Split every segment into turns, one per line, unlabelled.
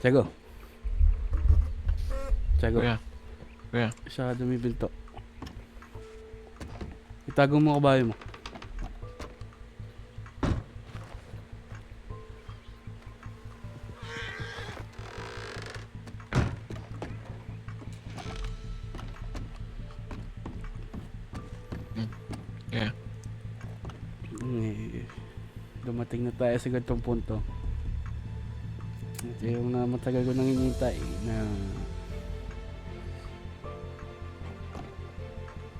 Tiago. Tiago.
Kuya.
Siya dumibinto. Itago mo kabayo mo.
Kuya.
Dumating na tayo sa ganitong punto. Ito yung matagal ko nang hinihintay na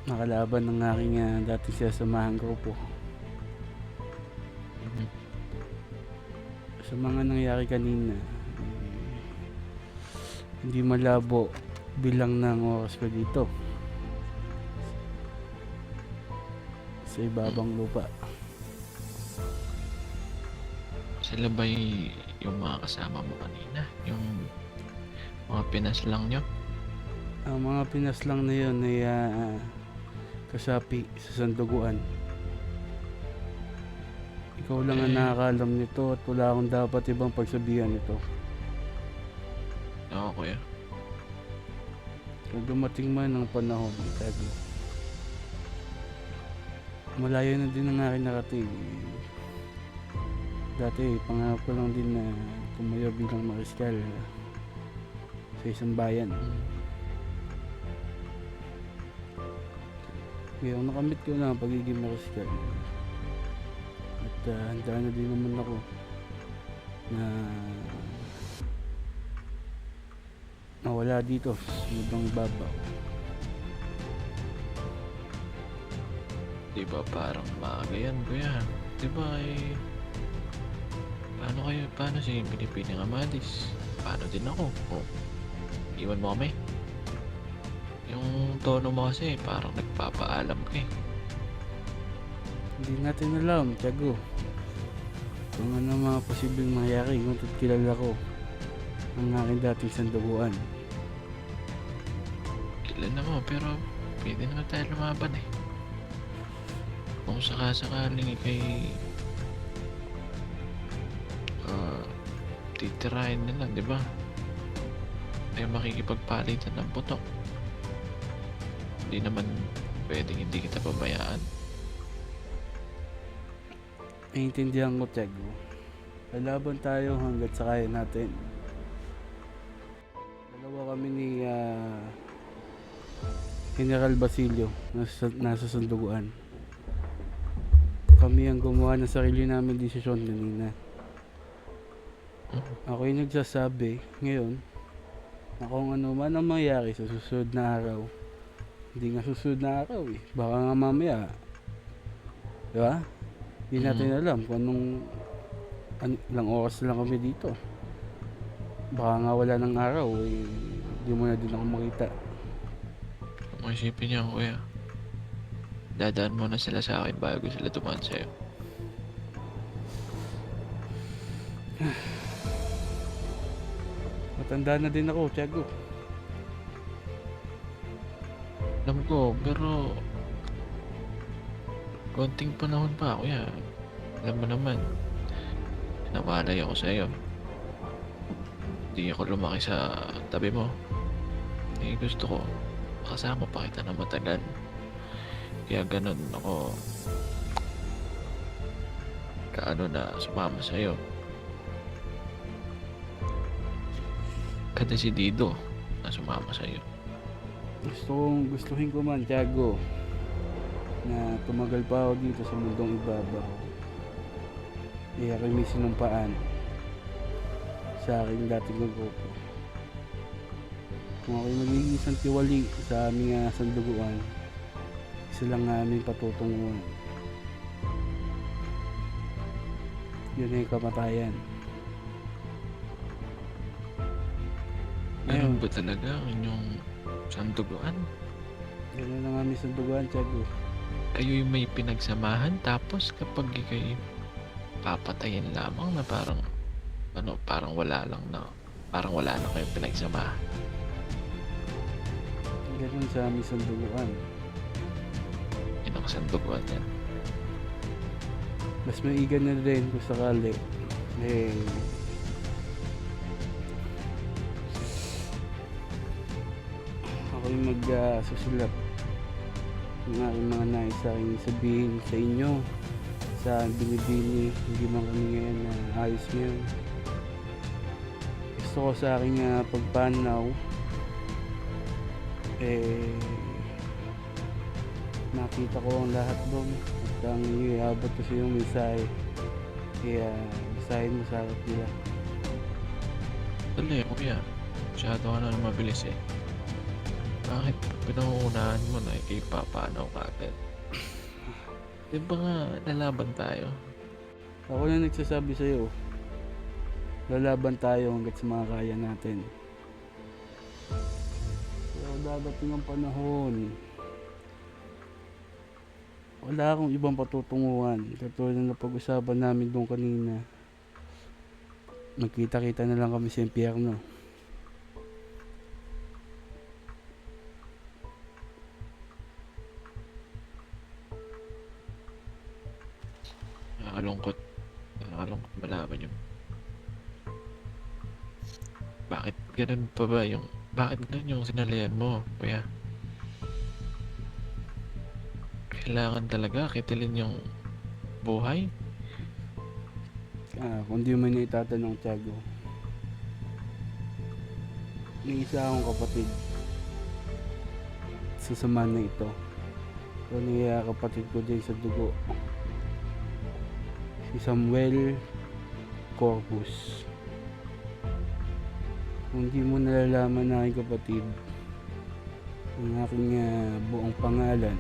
makalaban ng aking dati sinasamahan grupo. Sa mga nangyari kanina, hindi malabo bilang ng oras ko dito sa ibabang lupa.
Sila ba yung mga kasama mo kanina? Yung mga pinaslang nyo?
Ang mga pinaslang na yun ay kasapi sa sanduguan. Ikaw lang ang nakakalam nito at wala akong dapat ibang pagsabihan nito.
Oo, kuya.
Kung dumating man ang panahon, Tago, malayo na din ang aking narating. Dati, pangarap ko lang din na tumayo bilang mariskal sa isang bayan. Ngayon, nakamit ko na ang pagiging mariskal. At handa na din naman ako na nawala dito sa mundong ibabaw.
Diba parang maaga yan, kuya? Diba paano si Pilipining Amadis? Paano din ako? Oh, iwan mo kami? Yung tono mo kasi parang nagpapaalam ka eh.
Hindi natin alam, Tiago, kung ano mga posibleng mangyari kung kilala ko ang aking dating sanduguan.
Kilala mo, pero pwede naman tayo lumaban eh. Kung sakasakaling ikay titirahin nila, di ba? Ay makikipagpalitan ng putok. Hindi naman pwedeng hindi kita pabayaan.
Naiintindihan ko, Tiago. Lalaban tayo hanggat sa kaya natin. Dalawa kami ni General Basilio nasa sanduguan. Kami ang gumawa ng sarili namin desisyon kanina. Ako yung nagsasabi ngayon na kung ano man ang mangyari sa susunod na araw. Hindi nga susunod na araw eh. Baka nga mamaya. Diba? Hindi natin alam kung ilang oras lang kami dito. Baka nga wala ng araw eh. Hindi mo na din ako makita.
Kung isipin niyo, kuya, dadaan muna sila sa akin bago sila dumaan sa'yo.
Matanda na din ako, Tiago.
Alam ko, pero konting panahon pa, kuya. Alam mo naman, nawalay ako sa'yo. Hindi ako lumaki sa tabi mo. Eh, gusto ko makasama pa kita na matagal. Kaya ganun ako kaano na sumama sa'yo. Kada si Dido na sumama sa'yo.
Gustuhin ko man, Tiago, na tumagal pa ako dito sa mundong ibabaw. Ako'y may sinumpaan sa aking dating grupo. Kung ako'y magiging isang tiwali sa aming sanduguan, isa lang aming patutunguhan. Yun ay kamatayan.
Ganun ba talaga ang inyong sanduguan?
Ganun ang aming sanduguan, Tiago.
Kayo'y may pinagsamahan, tapos kapag ikay papatayin lamang na parang wala na kayong pinagsamahan.
Ganun sa aming sanduguan.
Yun ang sanduguan yan.
Mas maigan na rin kung sakali ako'y susulat ng aking mga nais sa aking sabihin sa inyo, sa binibini. Hindi man kami ngayon na ayos ngayon. Gusto ko sa aking pagpanaw, nakita ko ang lahat doon at ang iabot ko sa iyong mensahe, kaya basahin mo sa harap nila.
Dali, kuya. Masyado ka na mabilis eh. Bakit pinangungunahan mo na ipapanaw ka agad? Di ba nga lalaban tayo?
Ako na nagsasabi sa iyo, lalaban tayo hanggat sa mga kaya natin. Pero dadating ang panahon, wala akong ibang patutunguhan. Katulad na pag-usapan namin doon kanina, magkita-kita na lang kami sa impyerno.
Nakakalungkot malaman yung bakit ganun pa ba yung bakit ganun yung sinalihan mo, kuya? Kailangan talaga kitilin yung buhay?
Kung di mo na itatanong, Tiago, may isa akong kapatid sa samahan na ito. Ito niya kapatid ko din sa dugo, si Samuel Corpus. Kung di mo nalalaman na aking kapatid ang aking buong pangalan,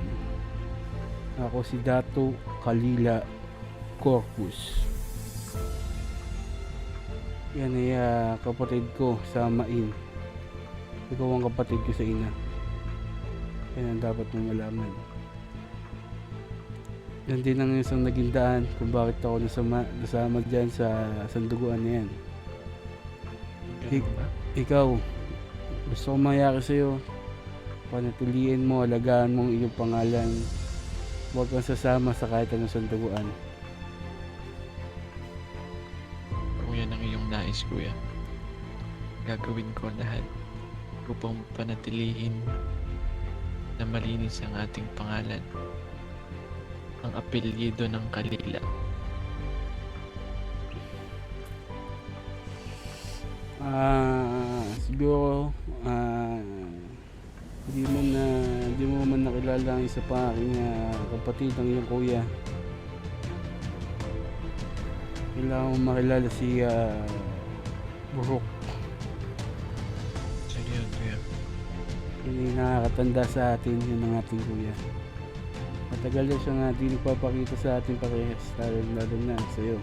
ako si Dato Kalila Corpus. Yan ay kapatid ko sa amain. Ikaw ang kapatid ko sa ina. Yan ang dapat mong malaman. Yan din ang isang naging daan kung bakit ako nasama dyan sa sanduguan na yan.
Ganun ba?
Ikaw, gusto kong mangyari sa'yo, panatiliin mo, alagaan mo ang iyong pangalan. Huwag kang sasama sa kahit anong sanduguan.
Kung yan ang iyong nais, kuya, gagawin ko lahat upang panatilihin na malinis ang ating pangalan, ang apelyido ng Kalila.
Siguro hindi mo man nakilala ang isa pa aking kapatid, ang iyong kuya. Kailangan mo makilala si Burok.
Sino yun, kuya?
Yun yung nakakatanda sa atin, yun ang ating kuya. Matagal na siya nga di nagpapakita sa ating parehas, lalo na sa'yo.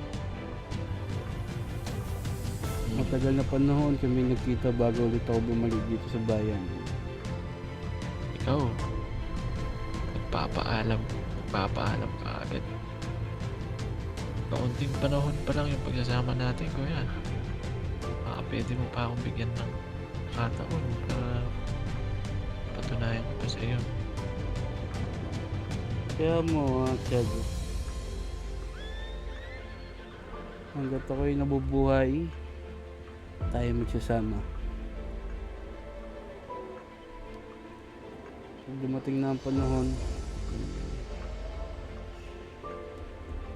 Matagal na panahon kami nagkita bago ulit ako bumalik dito sa bayan.
Ikaw, nagpapaalam ka agad. Kaunting panahon pa lang yung pagsasama natin, kuya. Pwede mo pa akong bigyan ng kataon para patunayan ko pa sa'yo.
Kaya mo, Tiago, hanggat ako'y nabubuhay, tayo magsasama. Pag dumating na ang panahon,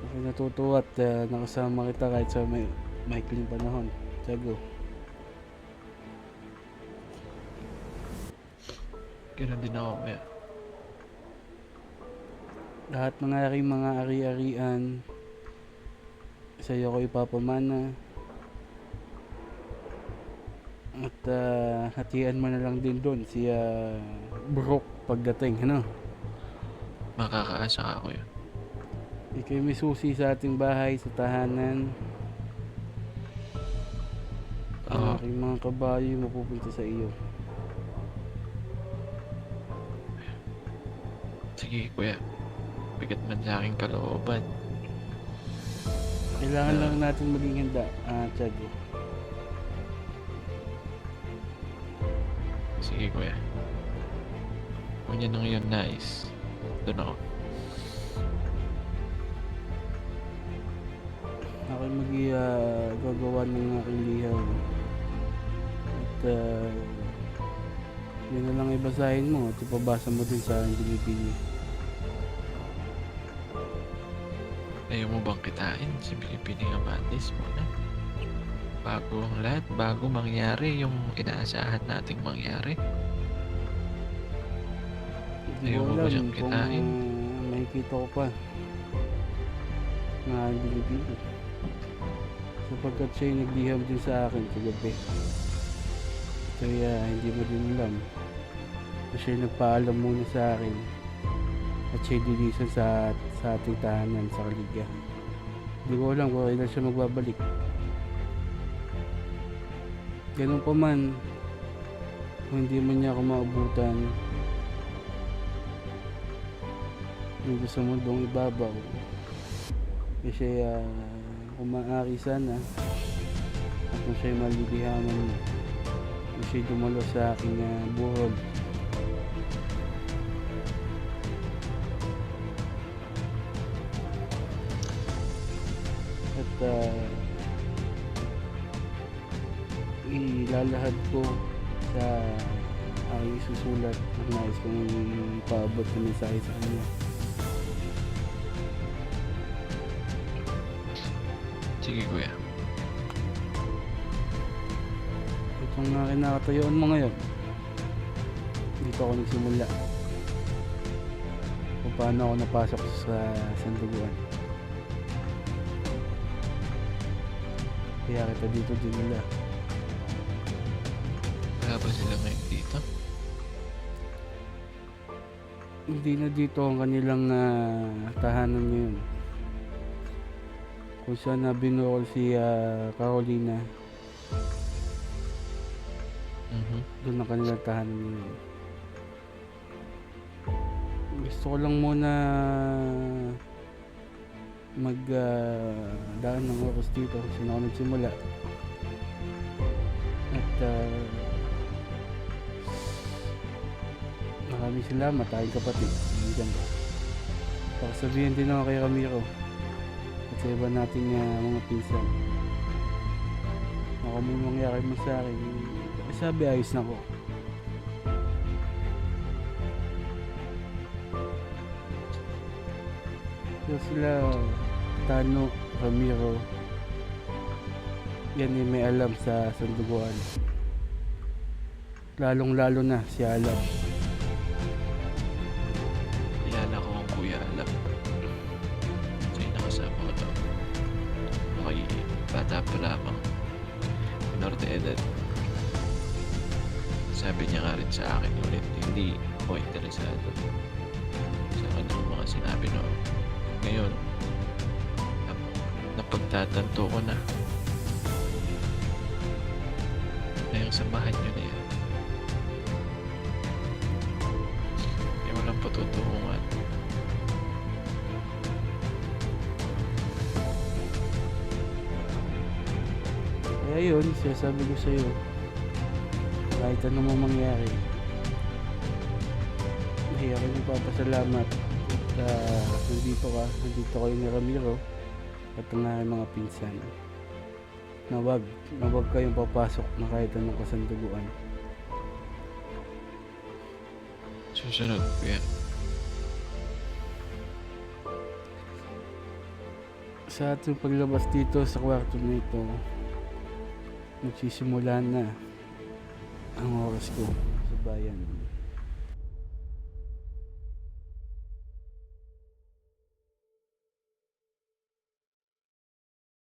ako'y natutuwa at nakasama kita kahit sa maikling panahon, Tiago.
Ganun din ako, kuya.
Lahat ng aking mga ari-arian sa iyo ko ipapamana. At hatian mo na lang din doon si Brook pagdating, ano?
Makakaasa ka, kuya.
Ika'y may susi sa ating bahay, sa tahanan. Ang
Oo.
aking mga kabayo mapupunta sa iyo.
Sige, kuya. Bigat man sa aking kalooban.
Kailangan lang natin maging handa, Tiago.
Sige, kuya. Kung yan ang iyong nais, doon ako.
Ako'y gagawa ng aking lihaw. At Yun na lang ibasahin mo at ipabasa mo din sa Bilibili.
Ayaw mo bang kitain si Pilipining Amantes muna? Bago ang lahat, bago mangyari yung inaasahan nating mangyari.
Hindi
Ayaw
ko
mo ba
alam
siyang
kung
kitain?
makikita ko pa na Bilibili. Sapagkat siya yung nagliham din sa akin kagabi. Kaya hindi mo din alam. Siya yung nagpaalam muna sa akin at siya yung lilisan sa ating tahanan sa Kaliga. Hindi ko alam kung kailan siya magbabalik. Ganun pa man, kung hindi man niya ako maabutan dito sa mundong ibabaw, kasi kung maaari sana at kung siya'y malilihaman mo, kung siya'y dumalo sa aking buhol. At ilalahad ko sa aking isusulat at nais kong ipaabot na mensahe sa kanya.
Sige kuya.
Itong kinakatayuan mo ngayon, dito ako nagsimula kung paano ako napasok sa sanduguan. Kaya kita dito dinala.
Wala ba sila ngayon dito?
Hindi na dito ang kanilang tahanan ngayon. Kung saan binukol si Carolina, doon ang kanilang tahanan ngayon. Gusto ko lang muna daan ng oras dito kasi na ako nagsimula. At maraming salamat aking kapatid. Nandiyan ka. Pakasabihin din ako kay Ramiro at sa iba nating mga pinsan. Ako may mangyari mo sa akin, sabi ayos na ko. So sila Tano, Ramiro, yan may alam sa sanduguan. Lalong lalo na si Alam.
Kilala ko ang Kuya Alam. Siya yung nakasama ko daw. Okay, bata pa lamang. Minor de edad. Sabi niya nga rin sa akin ulit, hindi ako interesado sa kanyang mga sinabi noon. Ngayon, napagtatanto ko na yung samahan nyo na yan ay walang patutunguhan.
Kaya yun, sinasabi ko sa'yo, kahit ano mo mangyari, ay ako nagpapasalamat at nandito kayo ni Ramiro at ang aking mga pinsan. Na wag kayong papasok na kahit anong kasanduguan.
Susunod, kuya.
Sa ating paglabas dito sa kwarto na ito, magsisimula na ang oras ko sa bayan.